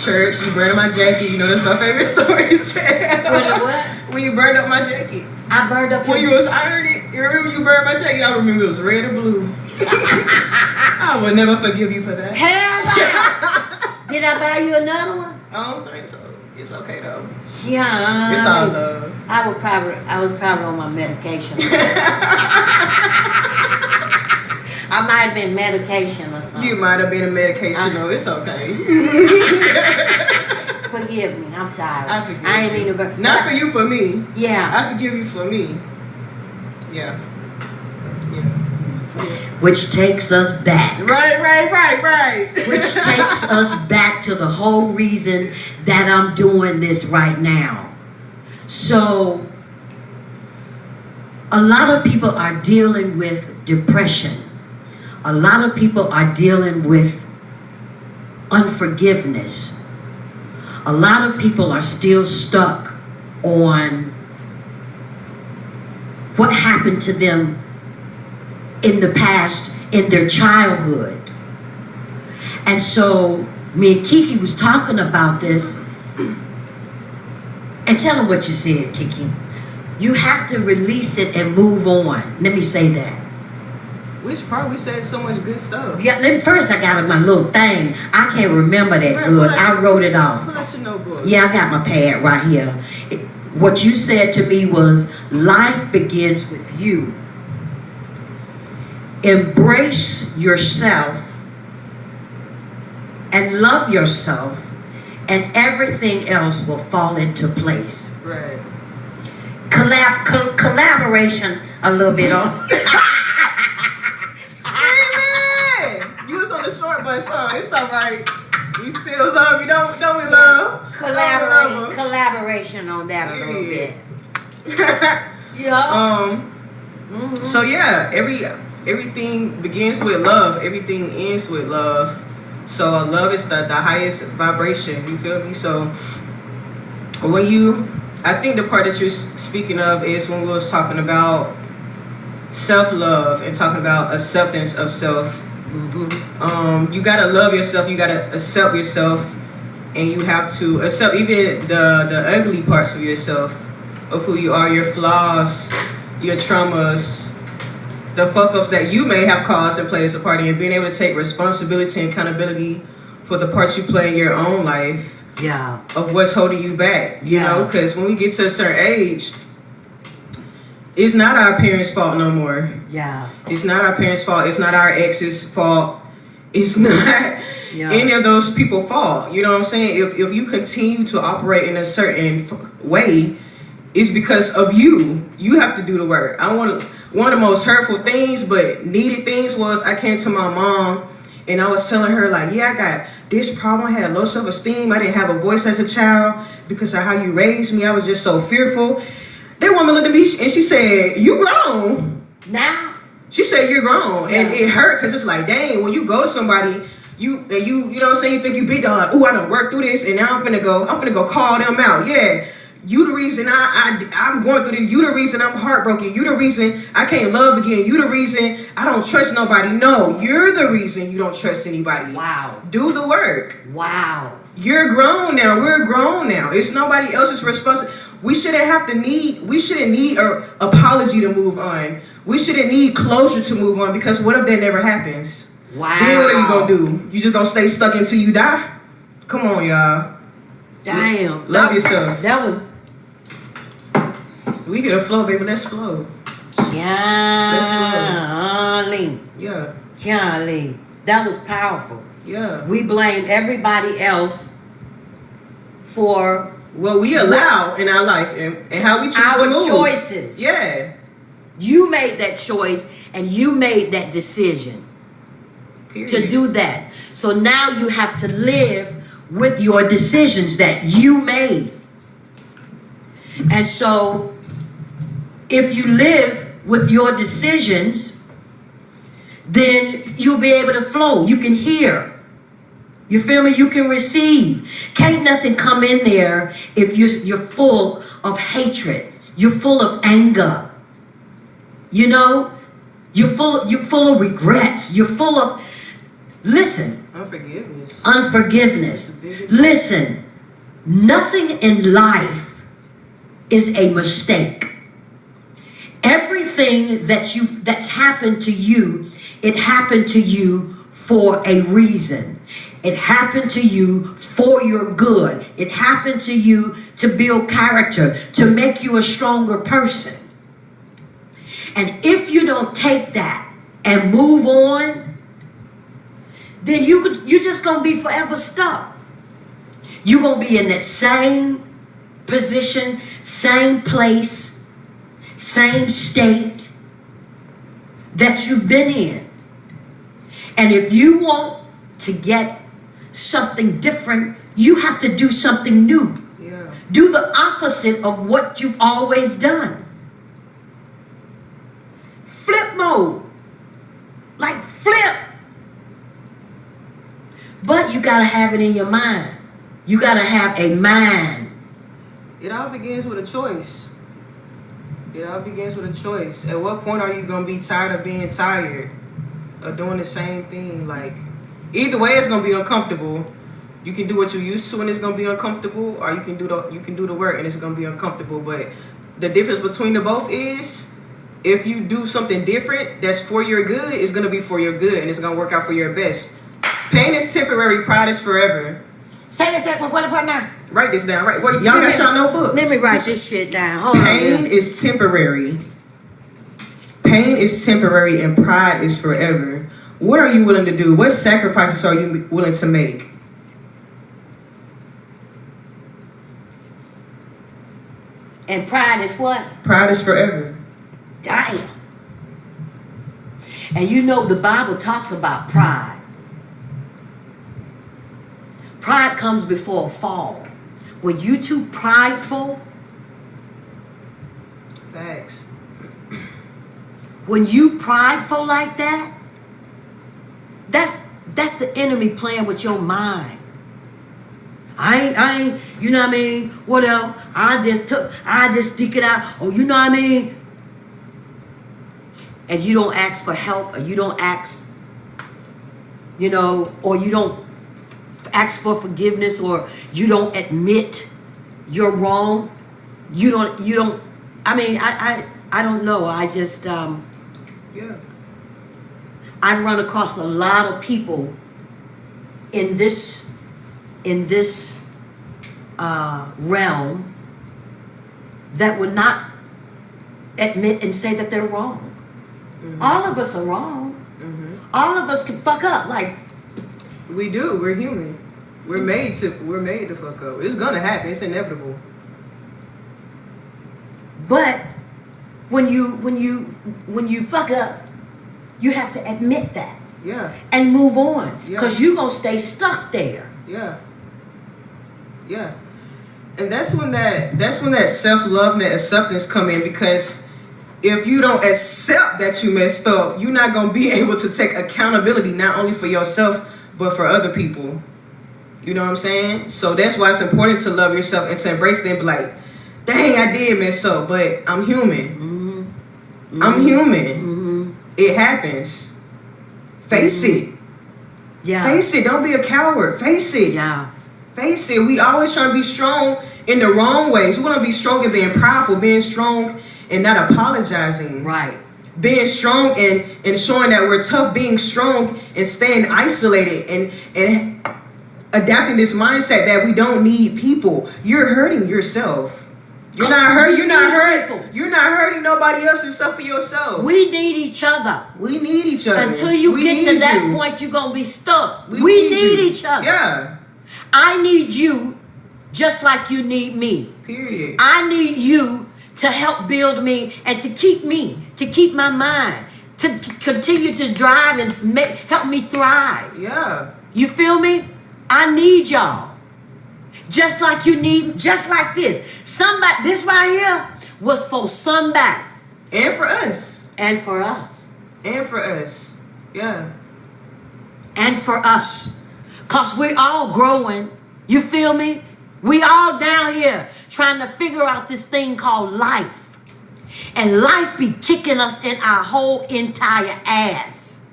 Church, you burned up my jacket. You know that's my favorite story. What? When you burned up my jacket. I burned up when you was ironed it. You remember you burned my jacket? I remember it was red or blue. I will never forgive you for that. Hell no. Did I buy you another one? I don't think so. It's okay though. Yeah. It's all love. I was probably on my medication. I might have been medication or something. You might have been a medication. No, it's okay. Forgive me. I'm sorry. I forgive I ain't mean to. Not for you, for me. Yeah. I forgive you for me. Yeah. Which takes us back. Right. Which takes us back to the whole reason that I'm doing this right now. So, a lot of people are dealing with depression. A lot of people are dealing with unforgiveness. A lot of people are still stuck on what happened to them in the past, in their childhood. And so me and Kiki was talking about this. And tell them what you said, Kiki. You have to release it and move on. Let me say that. Which part? We said so much good stuff. Yeah, first I got my little thing. I can't remember that good. I wrote it off. Pull out your notebook. Yeah, I got my pad right here. What you said to me was, life begins with you. Embrace yourself and love yourself, and everything else will fall into place. Right. Collaboration a little bit on. Screaming! You was on the short bus, huh? It's all right. We still love you. Don't we love? Collaboration on that a little bit. Yeah. So yeah, everything begins with love. Everything ends with love. So love is the highest vibration. You feel me? So I think the part that you're speaking of is when we was talking about self-love and talking about acceptance of self. You gotta love yourself. You gotta accept yourself, and you have to accept even the ugly parts of yourself, of who you are, your flaws, your traumas, the fuck-ups that you may have caused and played as a part in, and being able to take responsibility and accountability for the parts you play in your own life. Yeah. Of what's holding you back. You know, because when we get to a certain age, it's not our parents' fault no more. Yeah. It's not our parents' fault. It's not our ex's fault. It's not any of those people's fault. You know what I'm saying? If you continue to operate in a certain way, it's because of you. You have to do the work. One of the most hurtful things, but needed things, was I came to my mom and I was telling her, like, yeah, I got this problem. I had low self-esteem. I didn't have a voice as a child because of how you raised me. I was just so fearful. That woman looked at me and she said, "You grown now." She said, "You're grown," and it hurt because it's like, dang, when you go to somebody, you know what I'm saying, you think you big dog, like, ooh, I done worked through this, and now I'm finna go call them out. Yeah, you the reason I'm going through this. You the reason I'm heartbroken. You the reason I can't love again. You the reason I don't trust nobody. No, you're the reason you don't trust anybody. Wow. Do the work. Wow. You're grown now. We're grown now. It's nobody else's responsibility. We shouldn't need an apology to move on. We shouldn't need closure to move on, because what if that never happens? Wow. Then what are you gonna do? You just gonna stay stuck until you die? Come on, y'all. Damn. Love yourself. That was. We get a flow, baby. Let's flow. Golly. Yeah. Golly. That was powerful. Yeah. We blame everybody else for what we allow in our life and how we choose our to move. choices. Yeah. You made that choice and you made that decision. Period. To do that. So now you have to live with your decisions that you made. And so if you live with your decisions, then you'll be able to flow. You can hear. You feel me? You can receive. Can't nothing come in there if you're full of hatred. You're full of anger. You're full of regrets. You're full of. Listen, Unforgiveness. Unforgiveness. Listen, nothing in life is a mistake. Everything that's happened to you, it happened to you for a reason. It happened to you for your good. It happened to you to build character, to make you a stronger person. And if you don't take that and move on, then you're just going to be forever stuck. You're going to be in that same position, same place, same state that you've been in. And if you want to get something different, you have to do something new. Yeah. Do the opposite of what you've always done. Flip mode. Like flip. But you got to have it in your mind. You got to have a mind. It all begins with a choice. It all begins with a choice. At what point are you going to be tired of being tired? Of doing the same thing? Like, either way it's going to be uncomfortable. You can do what you used to and it's going to be uncomfortable, or you can do the work and it's going to be uncomfortable. But the difference between the both is, if you do something different that's for your good, it's going to be for your good and it's going to work out for your best. Pain is temporary, pride is forever. Say this again. What now? Write this down. Right? Y'all got y'all notebooks. Let me write this shit down. Hold on. Pain is temporary. Pain is temporary and pride is forever. What are you willing to do? What sacrifices are you willing to make? And pride is what? Pride is forever. Damn. And you know the Bible talks about pride. Pride comes before a fall. When you too prideful, Facts. when you prideful like that, that's the enemy playing with your mind. I ain't, you know what I mean? What else? I just stick it out. Oh, you know what I mean? And you don't ask for help, or you don't ask, you know, or you don't ask for forgiveness, or you don't admit you're wrong. You don't, I mean, I don't know. I just, Yeah. I've run across a lot of people in this realm that would not admit and say that they're wrong. Mm-hmm. All of us are wrong. Mm-hmm. All of us can fuck up. Like, we do. We're human. We're made to fuck up. It's gonna happen. It's inevitable. but when you fuck up, you have to admit that. Yeah. And move on, Yeah. because you're gonna stay stuck there. Yeah. Yeah. And that's when that self-love and that acceptance come in, because if you don't accept that you messed up, you're not going to be able to take accountability, not only for yourself, but for other people. You know what I'm saying? So that's why it's important to love yourself and to embrace it and be like, dang, I did mess up, but I'm human. Mm-hmm. Mm-hmm. I'm human. Mm-hmm. It happens. Face it. Yeah. Face it. Don't be a coward. Face it. Yeah. Face it. We always trying to be strong in the wrong ways. We want to be strong in being prideful, being strong and not apologizing. Right. Being strong and showing that we're tough, being strong and staying isolated and adapting this mindset that we don't need people. You're hurting yourself. You're not hurting nobody else except for yourself. We need each other. We need each other. Until you get to that point, you're going to be stuck. We need each other. Yeah. I need you just like you need me. Period. I need you to help build me and to keep my mind, to continue to drive and help me thrive. Yeah. You feel me? I need y'all. Just like you need, just like this. Somebody, this right here was for somebody. And for us. And for us. And for us. Yeah. And for us. Because we're all growing. You feel me? We all down here trying to figure out this thing called life. And life be kicking us in our whole entire ass.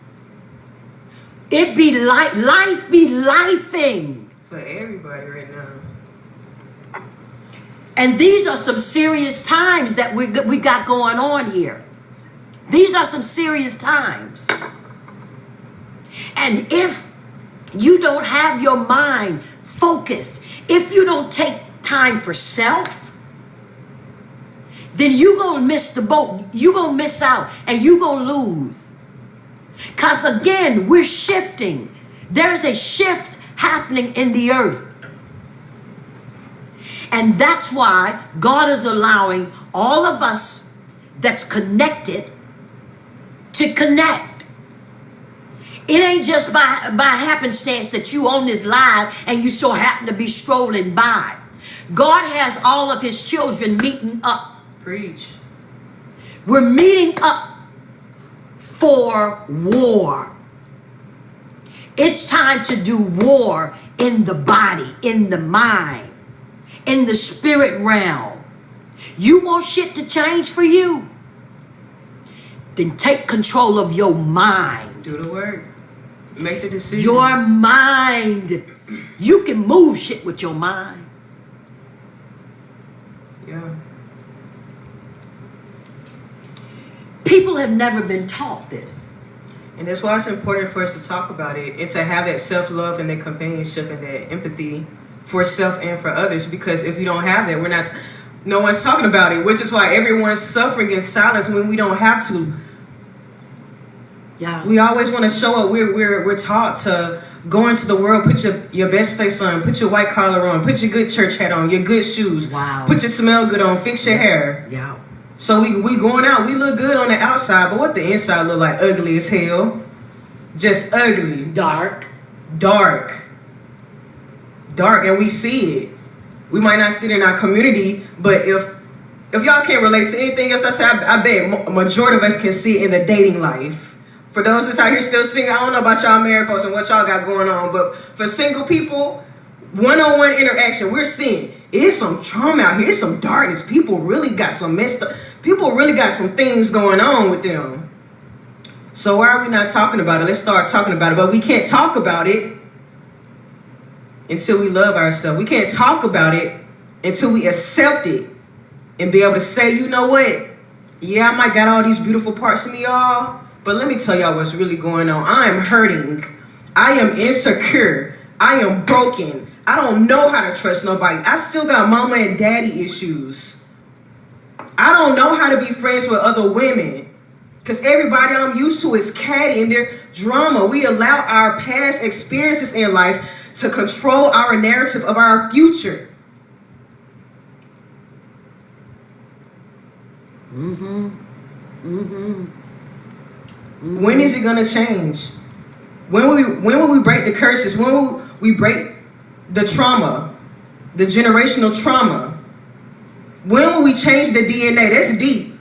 It be like life be lifing. For everybody right now. And these are some serious times that we got going on here. These are some serious times. And if you don't have your mind focused, if you don't take time for self, then you gonna miss the boat. You gonna miss out and you gonna lose. Because again, we're shifting. There's a shift happening in the earth. And that's why God is allowing all of us that's connected to connect. It ain't just by happenstance that you on this live and you so happen to be strolling by. God has all of his children meeting up. Preach. We're meeting up for war. It's time to do war in the body, in the mind, in the spirit realm. You want shit to change for you? Then take control of your mind. Do the work. Make the decision. Your mind. You can move shit with your mind. Yeah. People have never been taught this. And that's why it's important for us to talk about it and to have that self-love and that companionship and that empathy for self and for others. Because if we don't have that, no one's talking about it, which is why everyone's suffering in silence when we don't have to. Yeah. We always want to show up. We're taught to go into the world, put your best face on, put your white collar on, put your good church hat on, your good shoes. Wow. Put your smell good on, fix your hair. Yeah. So we going out, we look good on the outside, but what the inside look like? Ugly as hell. Just ugly. Dark. And we see it. We might not see it in our community, but if y'all can't relate to anything else I say, I bet a majority of us can see it in the dating life. For those that's out here still single, I don't know about y'all married folks and what y'all got going on, but for single people, one-on-one interaction, we're seeing it's some trauma out here. It's some darkness. People really got some messed up. People really got some things going on with them. So why are we not talking about it? Let's start talking about it. But we can't talk about it until we love ourselves. We can't talk about it until we accept it and be able to say, you know what? Yeah, I might got all these beautiful parts of me, y'all, but let me tell y'all what's really going on. I am hurting. I am insecure. I am broken. I don't know how to trust nobody. I still got mama and daddy issues. I don't know how to be friends with other women because everybody I'm used to is catty and their drama. We allow our past experiences in life to control our narrative of our future. When is it gonna change? When will we break the curses? When will we break the trauma, the generational trauma? When will we change the DNA? That's deep.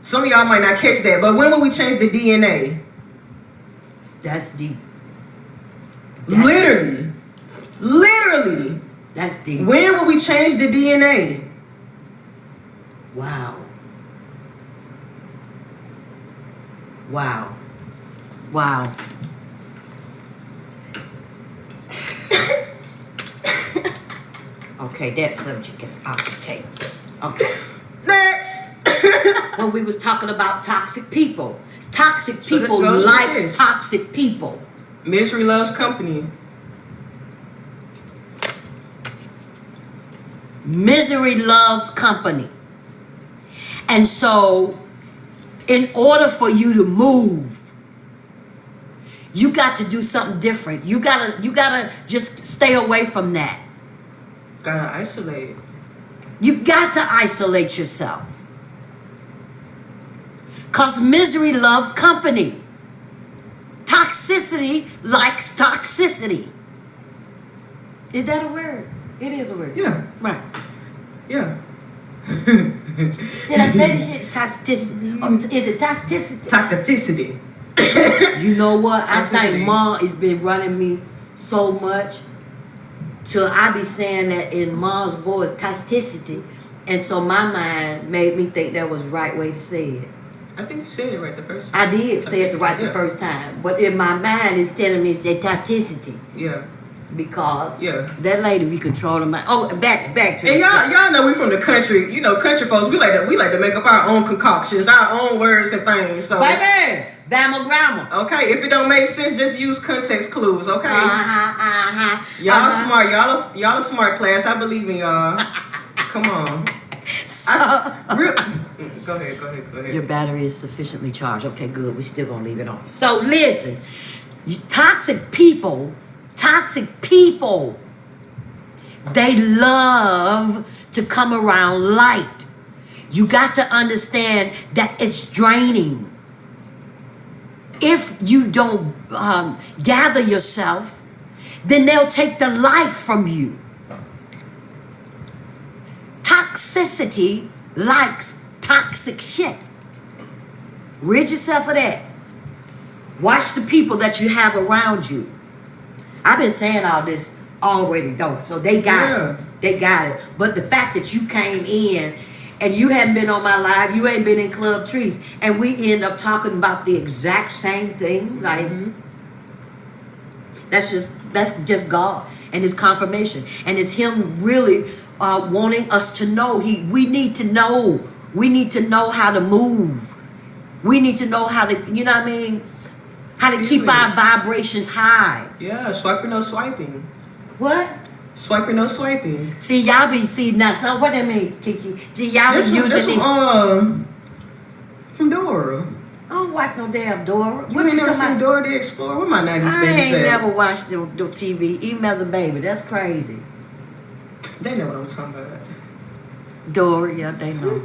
Some of y'all might not catch that, but when will we change the DNA? That's deep. Literally. That's deep. When will we change the DNA? Wow. Okay, that subject is off the table. Okay. Next. When we was talking about toxic people. Toxic So people this goes with like this. toxic people. Misery loves company. Misery loves company. And so, in order for you to move, you got to do something different. You gotta just stay away from that. Gotta isolate. You got to isolate yourself. Because misery loves company. Toxicity likes toxicity. Is that a word? It is a word. Yeah. Right. Yeah. Did I say this shit? Toxicity. Is it toxicity? Toxicity. You know what? I Toxicity. think Mom has been running me so much till I be saying that in Mom's voice, toxicity. And so my mind made me think that was the right way to say it. I think you said it right the first time. I did say it right the first time. But in my mind, it's telling me it's a toxicity. Yeah. Because that lady be controlling my. Oh, back to. And y'all know we from the country. You know, country folks. We like to make up our own concoctions, our own words and things. So, baby, Bama grammar. Okay, if it don't make sense, just use context clues. Okay. Y'all smart. Y'all a smart class. I believe in y'all. Come on. Go ahead. Your battery is sufficiently charged. Okay, good. We're still gonna leave it on. So listen, toxic people. They love to come around light. You got to understand that it's draining. If you don't gather yourself, then they'll take the life from you. Toxicity likes toxic shit. Rid yourself of that. Watch the people that you have around you. I've been saying all this already though, so they got it. They got it. But the fact that you came in and you haven't been on my live, you ain't been in Club Trice, and we end up talking about the exact same thing, like that's just God and His confirmation, and it's Him really wanting us to know. We need to know. We need to know how to move. We need to know how to, you know what I mean? How to keep our vibrations high. Yeah, swiping no swiping. What? Swiping no swiping. See, y'all be seeing that. So what that mean, Kiki? See, y'all be using it. From Dora. I don't watch no damn Dora. You ain't never seen Dora the Explorer? Where my 90s babies at? I ain't never watched the TV, even as a baby. That's crazy. They know what I'm talking about. Dora, yeah, they know.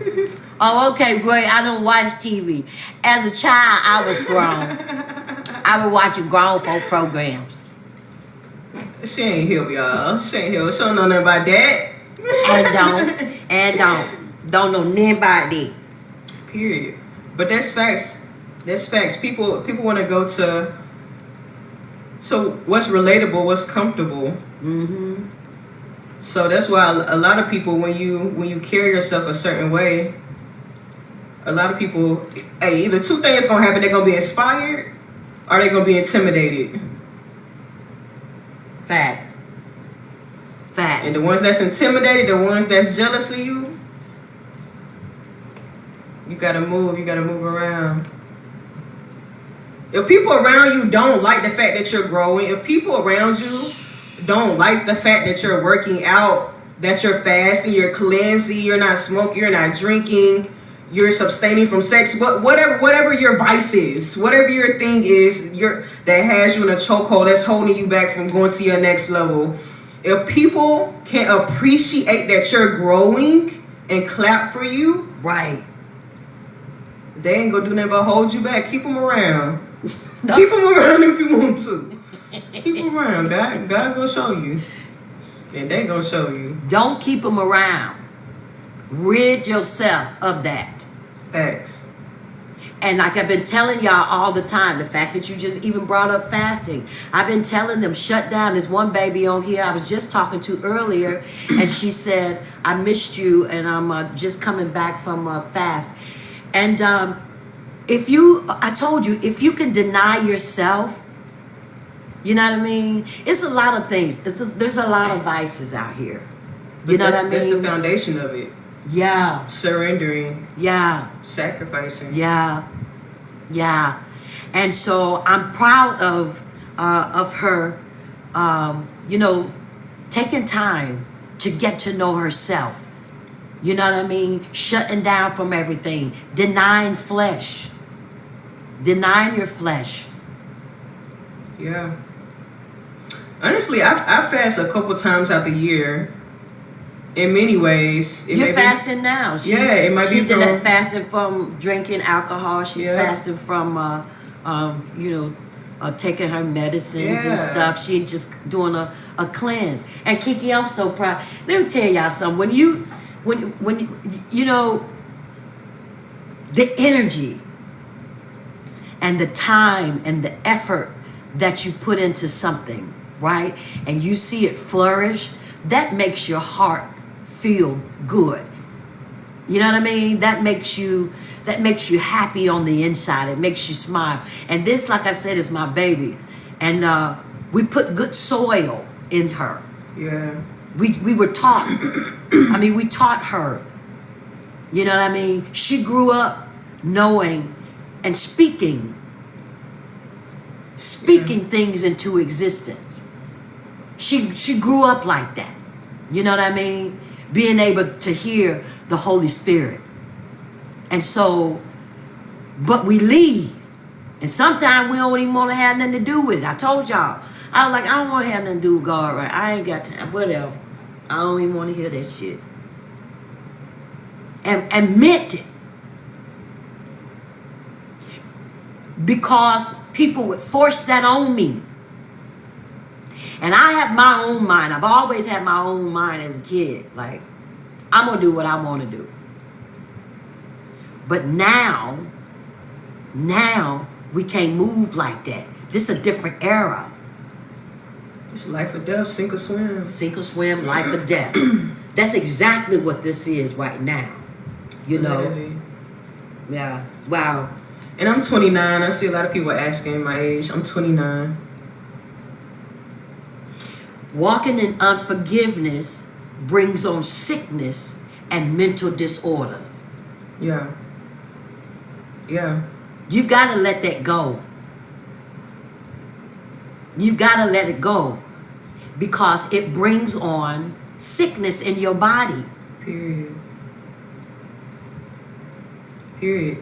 Oh, okay, great. I don't watch TV. As a child, I was grown. I was watching grown folk programs. She ain't help y'all. She ain't help. She don't know nothing about that. Don't know nothing about that. Period. But that's facts. That's facts. People want to go to what's relatable, what's comfortable. Mm-hmm. So that's why a lot of people, when you carry yourself a certain way, a lot of people, hey, either two things gonna happen. They're gonna be inspired, or they're gonna be intimidated. Facts. And the ones that's intimidated, the ones that's jealous of you, you gotta move. You gotta move around. If people around you don't like the fact that you're growing, if people around you don't like the fact that you're working out, that you're fasting, you're cleansing, you're not smoking, you're not drinking, you're abstaining from sex, whatever your vice is, whatever your thing is, that has you in a chokehold, that's holding you back from going to your next level. If people can appreciate that you're growing and clap for you, right, they ain't gonna do nothing but hold you back. Keep them around. Keep them around if you want to. Keep them around. God gonna show you, and they gonna show you. Don't keep them around. Rid yourself of that. Facts. And like I've been telling y'all all the time, the fact that you just even brought up fasting, I've been telling them shut down. There's one baby on here I was just talking to earlier, and she said, I missed you, and I'm just coming back from a fast. And I told you, if you can deny yourself, you know what I mean? It's a lot of things. There's a lot of vices out here. You know what I mean? That's the foundation of it. Yeah. Surrendering. Yeah. Sacrificing. Yeah. Yeah. And so I'm proud of her, taking time to get to know herself. You know what I mean? Shutting down from everything. Denying flesh. Denying your flesh. Yeah. Honestly, I fast a couple times out the year. In many ways, you're fasting now. It might be. She's fasting from drinking alcohol. She's fasting from, taking her medicines and stuff. She's just doing a cleanse. And Kiki, I'm so proud. Let me tell y'all something. When you know, the energy and the time and the effort that you put into something, right, and you see it flourish, that makes your heart feel good. You know what I mean? That makes you that makes you happy on the inside. It makes you smile. And this, like I said, is my baby. And we put good soil in her. Yeah. We were taught. I mean, we taught her. You know what I mean? She grew up knowing and speaking things into existence. She grew up like that. You know what I mean? Being able to hear the Holy Spirit. And so, but we leave. And sometimes we don't even want to have nothing to do with it. I told y'all. I was like, I don't want to have nothing to do with God, right? I ain't got time. Whatever. I don't even want to hear that shit. And meant it. Because people would force that on me. And I have my own mind. I've always had my own mind as a kid. Like, I'm going to do what I want to do. But now, we can't move like that. This is a different era. It's life or death, sink or swim. Sink or swim, life or death. That's exactly what this is right now. You know? Literally. Yeah. Wow. And I'm 29. I see a lot of people asking my age. I'm 29. Walking in unforgiveness brings on sickness and mental disorders. Yeah. Yeah. You gotta let that go. You gotta let it go. Because it brings on sickness in your body. Period.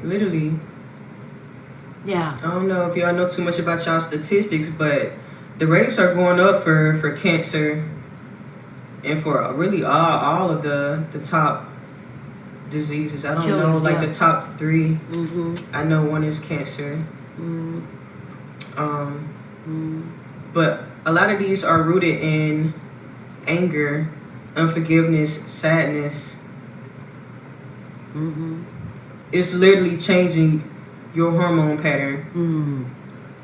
Literally. Yeah. I don't know if y'all know too much about y'all statistics, but the rates are going up for cancer and for really all of the top diseases. I don't know, like the top 3. Mm-hmm. I know one is cancer. Mm-hmm. But a lot of these are rooted in anger, unforgiveness, sadness. Mm-hmm. It's literally changing your hormone pattern.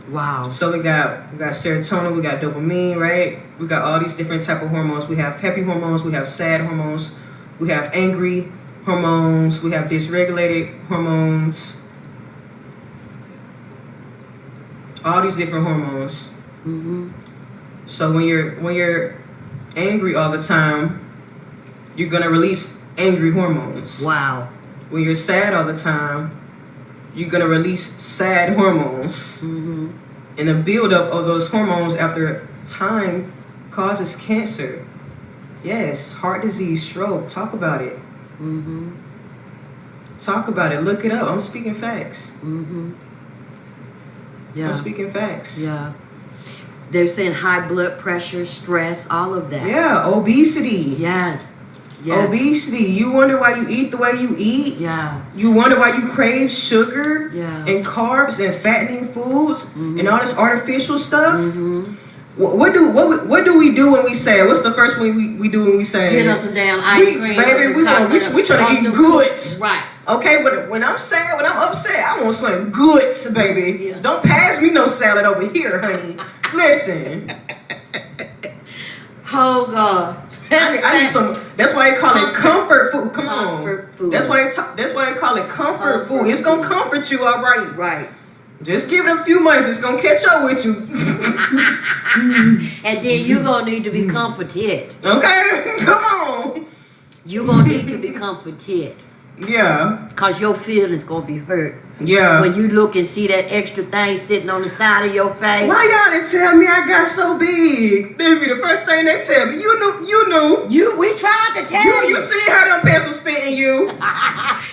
Wow. So we got serotonin, we got dopamine, right? We got all these different type of hormones. We have happy hormones, we have sad hormones, we have angry hormones, we have dysregulated hormones. All these different hormones. Mm-hmm. So when you're angry all the time, you're gonna release angry hormones. Wow. When you're sad all the time, you're gonna release sad hormones. Mm-hmm. And the buildup of those hormones after time causes cancer. Yes, heart disease, stroke. Talk about it. Mm-hmm. Talk about it. Look it up. I'm speaking facts. Mm-hmm. Yeah. I'm speaking facts. Yeah. They're saying high blood pressure, stress, all of that. Yeah, obesity. Yes. Yes. Obesity. You wonder why you eat the way you eat. Yeah. You wonder why you crave sugar Yeah. and carbs and fattening foods and all this artificial stuff. Mm-hmm. What do we do when we say? What's the first thing we do when we say? Get us some damn ice cream. Baby, we trying to eat goods. Right. Okay, but when I'm sad, when I'm upset, I want some goods, baby. Yeah. Don't pass me no salad over here, honey. Listen. Oh God. I need some. That's why they call it comfort food. Come Comfort on. food. That's why they call it comfort food. It's gonna comfort you, all right. Right. Just give it a few months. It's gonna catch up with you. And then you gonna need to be comforted. Okay, come on. You gonna need to be comforted. Yeah. Cause your feelings gonna be hurt. Yeah. When you look and see that extra thing sitting on the side of your face. Why y'all didn't tell me I got so big? That'd be the first thing they tell me. You knew. We tried to tell you. You seen how them pants was fitting you.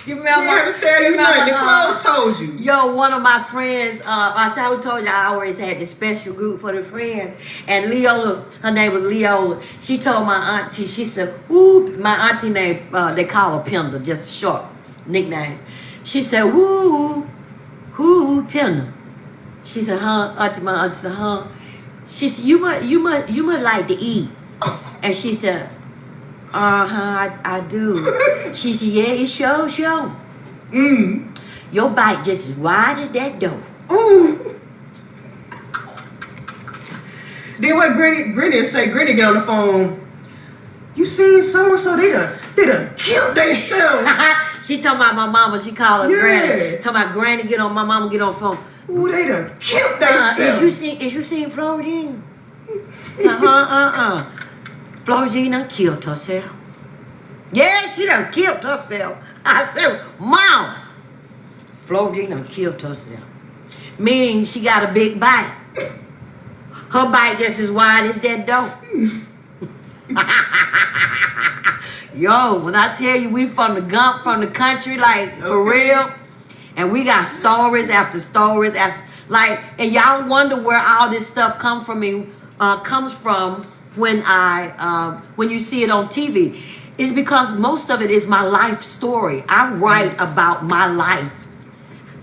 You remember? We had to tell you nothing. The clothes told you. Yo, one of my friends, I told you I always had this special group for the friends. And Leola, her name was Leola. She told my auntie, she said, "Woo," my auntie name, they call her Penda, just a short nickname. She said, "Woo, Penda." She said, "Huh?" Auntie, my auntie said, "Huh?" She said, "You must like to eat." And she said, I do. She said, "Yeah, it sure. Your bite just as wide as that door." Ooh. Then what Granny say? Granny get on the phone. you seen so and so? They done killed themselves. She talking about my mama. She called her Yeah. granny. Talking about granny get on my mama get on phone. Ooh, they done killed themselves. Is you seen Florine? Florine done killed herself. Yeah, she done killed herself. I said, Mom, Florine done killed herself. Meaning she got a big bite. Her bite just as wide as that door. Yo, when I tell you we from the country, like for real, and we got stories after stories after, like, and y'all wonder where all this stuff comes from when when you see it on TV. It's because most of it is my life story. I write about my life,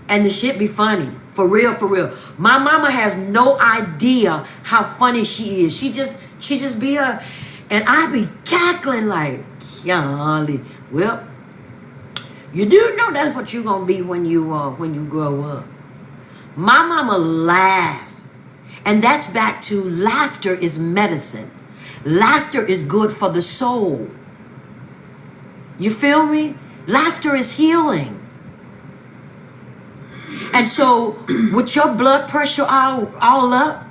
and the shit be funny. For real, for real. My mama has no idea how funny she is. She just be her, and I be cackling like, golly. Well, you do know that's what you gonna be when you grow up. My mama laughs, and that's back to laughter is medicine. Laughter is good for the soul. You feel me? Laughter is healing. And so, with your blood pressure all up,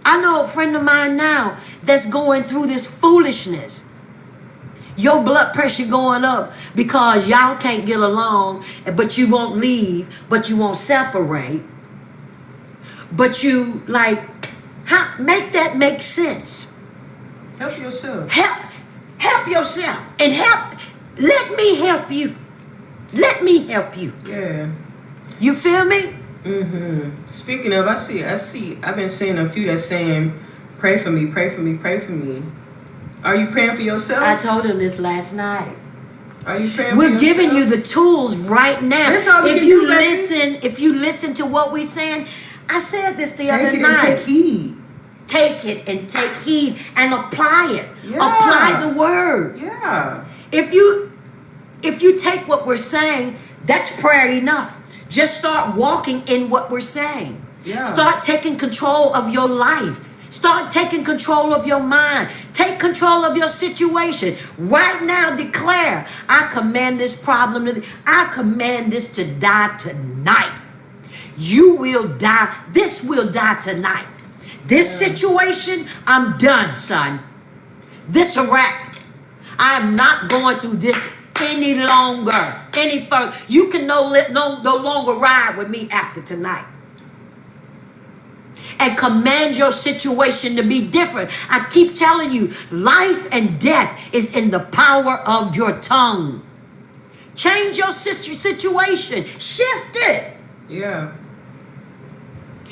I know a friend of mine now that's going through this foolishness. Your blood pressure going up because y'all can't get along, but you won't leave, but you won't separate. But you, like, make that make sense. Help yourself. Help yourself. And let me help you. Let me help you. Yeah. You feel me? Mm-hmm. Speaking of, I've been seeing a few that's saying, pray for me, pray for me, pray for me. Are you praying for yourself? I told him this last night. Are you praying We're for yourself? giving you the tools right now. That's all we if can you do, baby. if you listen to what we're saying, I said this the other Take it night. and take heed. Take it and take heed and apply it. Yeah. Apply the word. Yeah. If you take what we're saying, that's prayer enough. Just start walking in what we're saying. Yeah. Start taking control of your life. Start taking control of your mind. Take control of your situation. Right now, declare, I command this problem, I command this to die tonight. You will die. This will die tonight. This situation, I'm done, son. This a wrap. I'm not going through this any longer, any further. You can no longer ride with me after tonight. And command your situation to be different. I keep telling you, life and death is in the power of your tongue. Change your situation. Shift it. Yeah.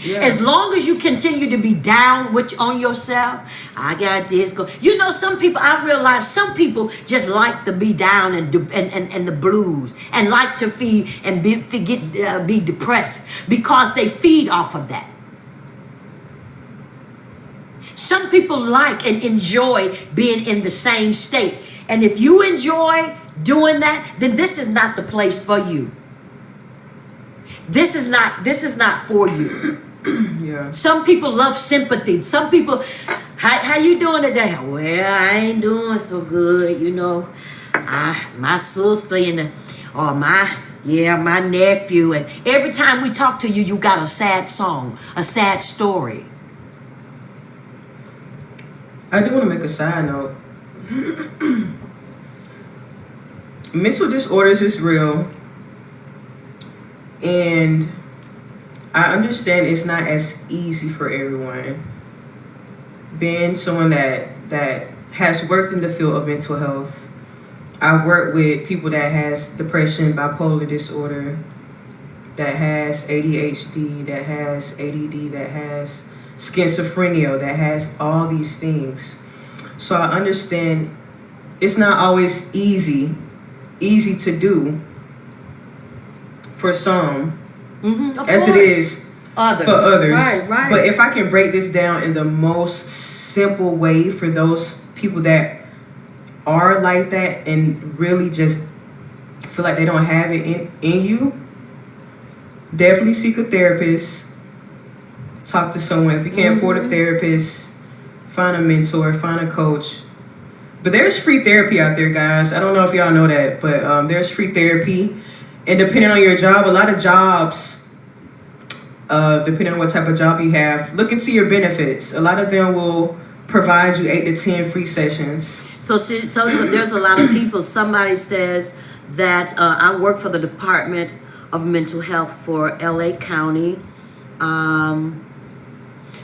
Yeah. As long as you continue to be down on yourself, I got this. You know, some people, I realize some people just like to be down and the blues and like to feed and be depressed because they feed off of that. Some people like and enjoy being in the same state. And if you enjoy doing that, then this is not the place for you. This is not for you. Yeah. Some people love sympathy. Some people, how you doing today? Well, I ain't doing so good, you know. My sister my nephew, and every time we talk to you, you got a sad song, a sad story. I do want to make a side note. Mental disorders is real, and I understand it's not as easy for everyone. Being someone that has worked in the field of mental health, I've worked with people that has depression, bipolar disorder, that has ADHD, that has ADD, that has schizophrenia, that has all these things. So I understand it's not always easy to do for some, as it is for others. Right. But if I can break this down in the most simple way for those people that are like that and really just feel like they don't have it in you, definitely seek a therapist. Talk to someone. If you can't afford a therapist, find a mentor, find a coach. But there's free therapy out there, guys. I don't know if y'all know that, but there's free therapy. And depending on your job, a lot of jobs, depending on what type of job you have, look into your benefits. A lot of them will provide you 8 to 10 free sessions. So there's a lot of people. Somebody says that I work for the Department of Mental Health for LA County.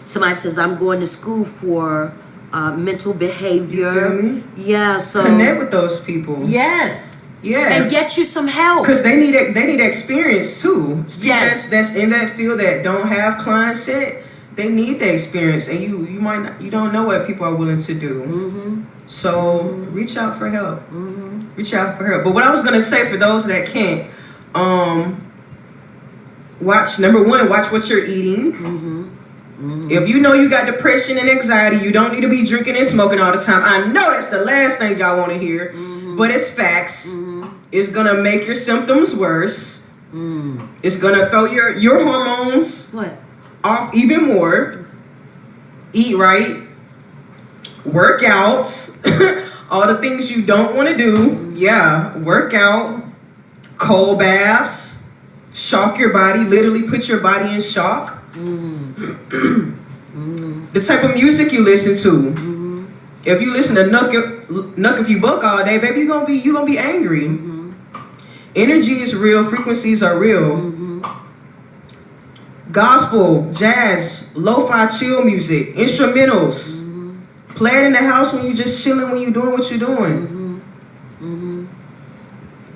Somebody says I'm going to school for mental behavior. You feel me? Yeah, so connect with those people. Yes. Yeah. And get you some help. Because they need experience too. Yes. That's in that field that don't have clients yet. They need the experience, and you don't know what people are willing to do. Mm-hmm. So reach out for help. Mm-hmm. Reach out for help. But what I was gonna say for those that can't, watch what you're eating. Mm-hmm. Mm-hmm. If you know you got depression and anxiety, you don't need to be drinking and smoking all the time. I know that's the last thing y'all want to hear, but it's facts. It's gonna make your symptoms worse. It's gonna throw your hormones off even more. Eat right, work out, all the things you don't want to do. Yeah, work out, cold baths, shock your body, literally put your body in shock. The type of music you listen to. If you listen to Nuck If You Buck all day, baby, you gonna be angry. Energy is real, frequencies are real. Gospel, jazz, lo-fi chill music, instrumentals. Play it in the house when you just chilling, when you doing what you're doing.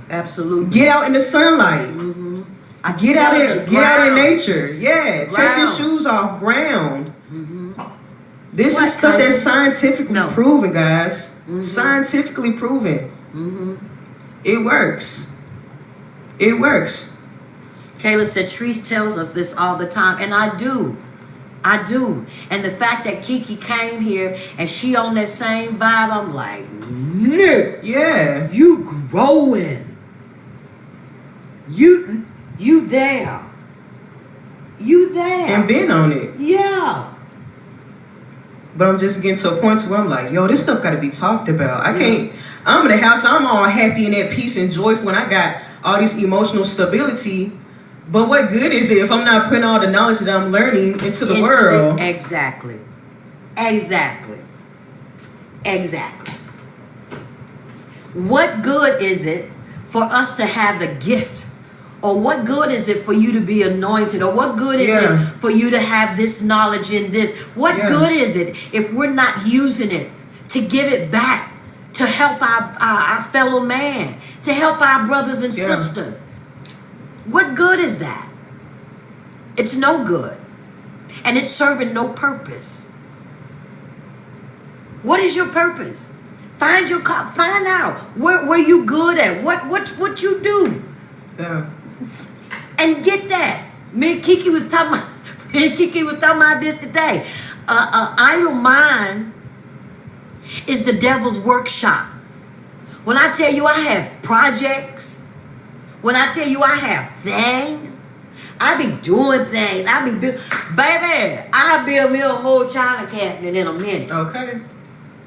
Absolutely. Get out in the sunlight. Get out in nature. Yeah, take your shoes off. Ground. This is stuff that's scientifically proven, guys. Scientifically proven. It works. It works. Kayla said, Trice tells us this all the time, and I do. And the fact that Kiki came here and she on that same vibe, I'm like, yeah, you growing. You there. And been on it. Yeah. But I'm just getting to a point where I'm like, yo, this stuff got to be talked about. I can't. I'm in the house. I'm all happy and at peace and joyful when I got all this emotional stability. But what good is it if I'm not putting all the knowledge that I'm learning into the world? Exactly. What good is it for us to have the gift? Or what good is it for you to be anointed? Or what good is it for you to have this knowledge in this? What good is it if we're not using it to give it back, to help our fellow man, to help our brothers and sisters? What good is that? It's no good. And it's serving no purpose. What is your purpose? Find out where you good at. What you do. Yeah. And get that. Me and Kiki was talking about this today. Idle mind is the devil's workshop. When I tell you I have projects, when I tell you I have things, I be doing things. Baby, I'll build me a whole China cabinet in a minute. Okay.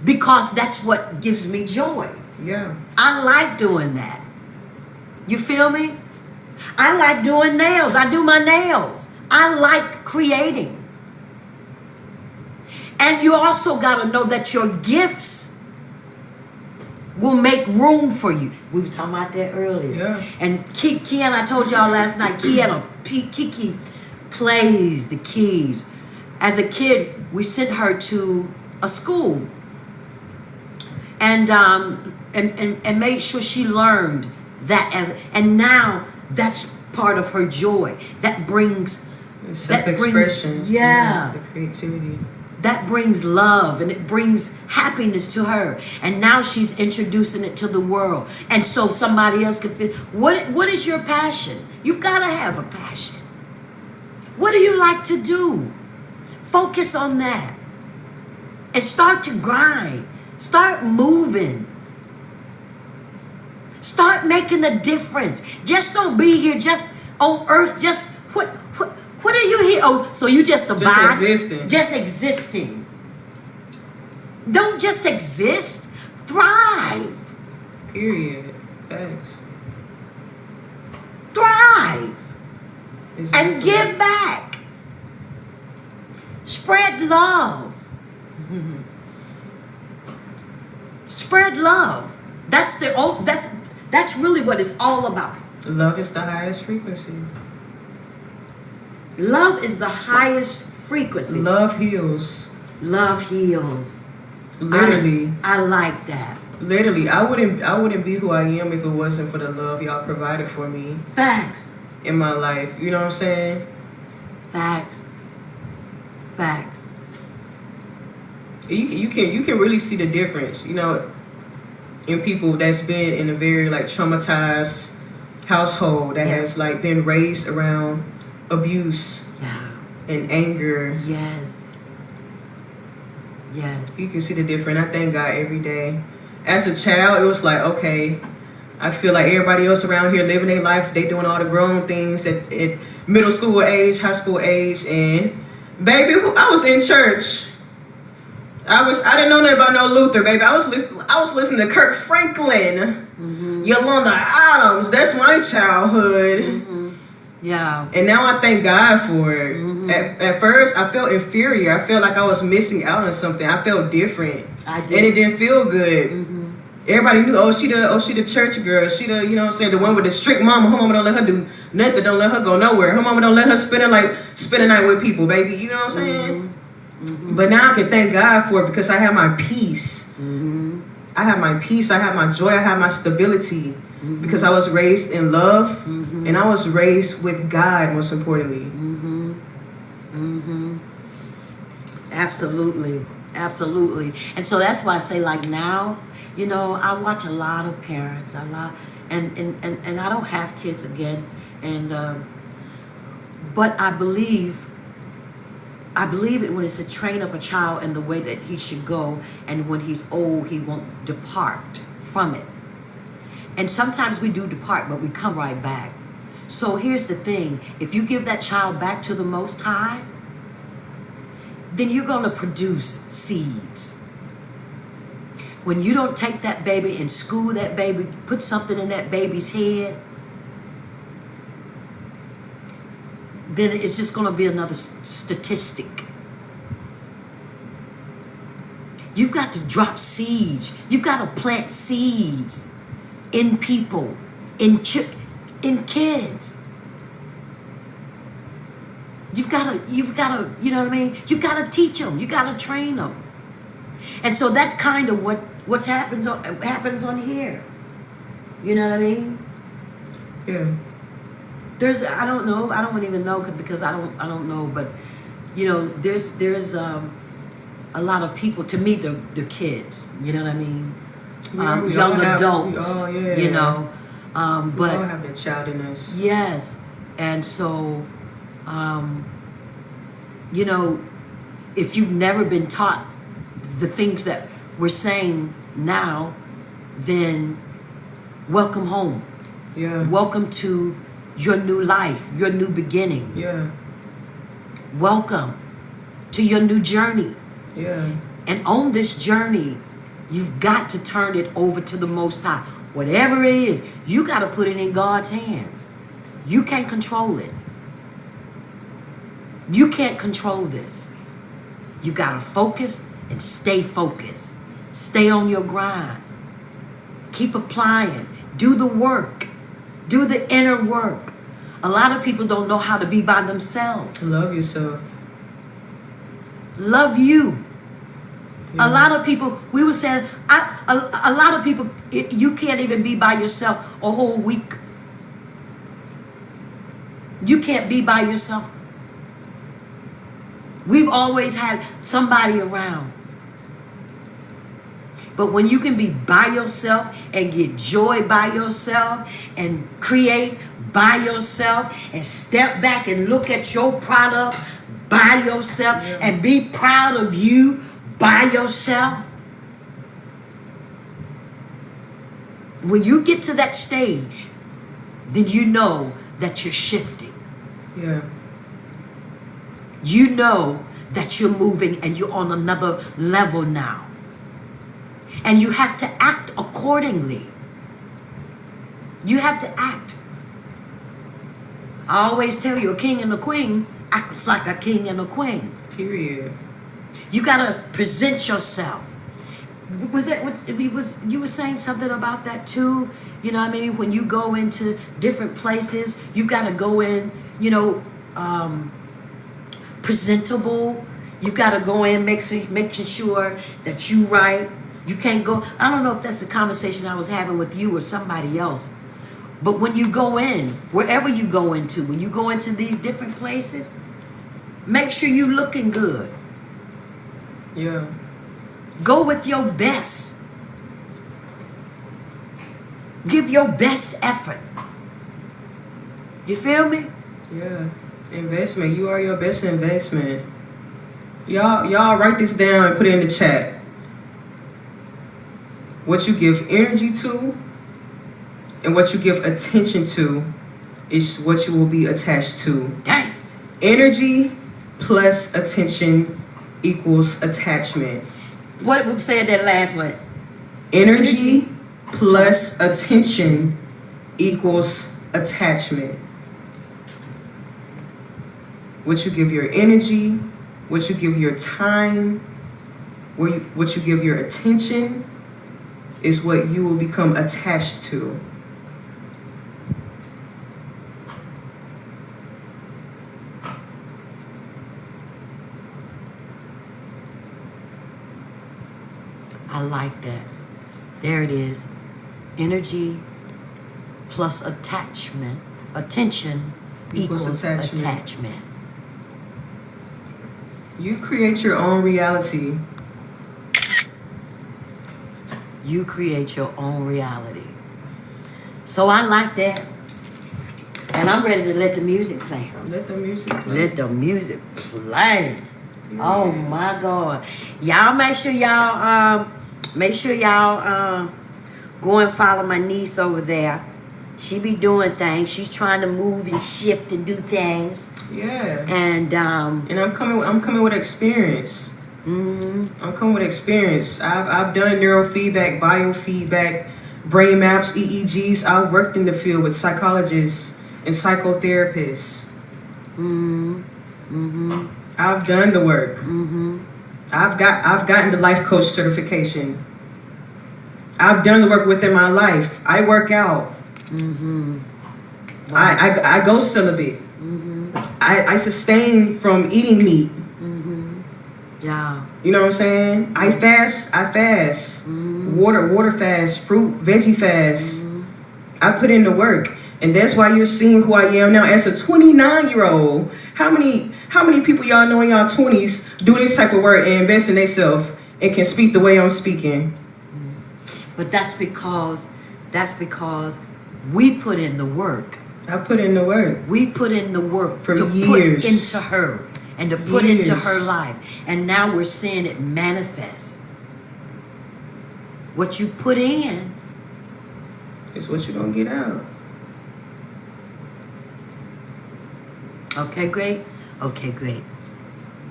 Because that's what gives me joy. Yeah. I like doing that. You feel me? I like doing nails. I do my nails. I like creating. And you also got to know that your gifts will make room for you. We were talking about that earlier. Yeah. And Kiki, and I told y'all last night, Kiki plays the keys. As a kid, we sent her to a school and made sure she learned that and now that's part of her joy. That brings self-expression. The creativity. That brings love and it brings happiness to her. And now she's introducing it to the world. And so somebody else can feel. What is your passion? You've got to have a passion. What do you like to do? Focus on that. And start to grind. Start moving. Start making a difference. Just don't be here just on earth. Just what are you here? Oh, so you just a body? Existing. Just existing. Don't just exist. Thrive. Period. Thanks. Thrive. Exactly. And give back. Spread love. Spread love. That's really what it's all about. Love is the highest frequency. Love is the highest frequency. Love heals. Love heals. Literally. I like that. Literally, I wouldn't be who I am if it wasn't for the love y'all provided for me Facts. in my life. You know what I'm saying? Facts. Facts. You can really see the difference, you know, in people that's been in a very like traumatized household that has like been raised around abuse and anger. Yes. Yes. You can see the difference. I thank God every day. As a child, it was like, okay, I feel like everybody else around here living their life, they doing all the grown things at middle school age, high school age, and baby, I was in church. I didn't know nothing about no Luther, baby. I was listening to Kirk Franklin, Yolanda Adams. That's my childhood. Yeah. And now I thank God for it. At first, I felt inferior. I felt like I was missing out on something. I felt different. I did. And it didn't feel good. Everybody knew, she the church girl. She the, you know what I'm saying, the one with the strict mama. Her mama don't let her do nothing. Don't let her go nowhere. Her mama don't let her spend a night with people, baby. You know what I'm saying? But now I can thank God for it because I have my peace. I have my peace. I have my joy. I have my stability. Because I was raised in love. And I was raised with God, most importantly. Absolutely. Absolutely. And so that's why I say, like, now, you know, I watch a lot of parents, and I don't have kids again, and but I believe it when it's to train up a child in the way that he should go, and when he's old, he won't depart from it. And sometimes we do depart, but we come right back. So here's the thing: if you give that child back to the Most High, then you're going to produce seeds. When you don't take that baby and school that baby, put something in that baby's head, then it's just going to be another statistic. You've got to drop seeds. You've got to plant seeds in people, in kids. You've got to, you know what I mean? You've got to teach them. You got to train them. And so that's kind of what happens on here. You know what I mean? Yeah. I don't know. I don't even know because I don't know. But you know, there's a lot of people. To me, the kids. You know what I mean? Young adults. You know. But we all have that child in us. Yes, and so. You know, if you've never been taught the things that we're saying now, then welcome home. Yeah. Welcome to your new life, your new beginning. Yeah. Welcome to your new journey. Yeah. And on this journey, you've got to turn it over to the Most High. Whatever it is, you got to put it in God's hands. You can't control it. You can't control this. You got to focus and stay focused. Stay on your grind. Keep applying. Do the work. Do the inner work. A lot of people don't know how to be by themselves. Love yourself. Love you. Yeah. A lot of people, we were saying, a lot of people, you can't even be by yourself a whole week. You can't be by yourself. We've always had somebody around. But when you can be by yourself and get joy by yourself and create by yourself and step back and look at your product by yourself and be proud of you by yourself. When you get to that stage, then you know that you're shifting. Yeah. You know that you're moving and you're on another level now. And you have to act accordingly. You have to act. I always tell you, a king and a queen acts like a king and a queen. Period. You gotta present yourself. Was that what you were saying something about that too? You know what I mean? When you go into different places, you gotta go in, presentable. You've got to go in making sure that you right. You can't go. I don't know if that's the conversation I was having with you or somebody else. But when you go in, wherever you go into, when you go into these different places, make sure you looking good. Yeah. Go with your best. Give your best effort. You feel me? Yeah. Investment. You are your best investment. Y'all write this down and put it in the chat. What you give energy to and what you give attention to is what you will be attached to. Dang. Energy plus attention equals attachment. What we said that last one? Energy plus attention equals attachment. What you give your energy, what you give your time, what you give your attention is what you will become attached to. I like that. There it is. Energy plus attachment. Attention equals attachment. You create your own reality. You create your own reality. So I like that. And I'm ready to let the music play. Let the music play. Let the music play. Oh my God. Y'all make sure y'all go and follow my niece over there. She be doing things. She's trying to move and shift and do things. Yeah. And I'm coming with experience. I'm coming with experience. I've done neurofeedback, biofeedback, brain maps, EEGs. I've worked in the field with psychologists and psychotherapists. I've done the work. I've gotten the life coach certification. I've done the work within my life. I work out. Wow. I go celibate. I sustain from eating meat. yeah. You know what I'm saying? I fast. Water fast, fruit, veggie fast. I put in the work. And that's why you're seeing who I am now as a 29-year-old. How many people y'all know in y'all 20s do this type of work and invest in themselves and can speak the way I'm speaking? But that's because we put in the work. I put in the work. We put in the work for to years. Put into her and to put into her life. And now we're seeing it manifest. What you put in is what you're going to get out. Okay, great. Okay, great.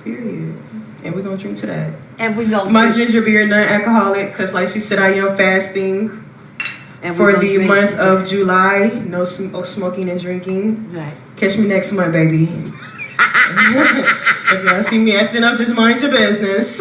Period. And we're going to drink to that. And we're going to my ginger beer, non-alcoholic, because like she said, I am fasting and for the month of July. No smoking and drinking. Right. Catch me next month, baby. If y'all see me acting up, just mind your business.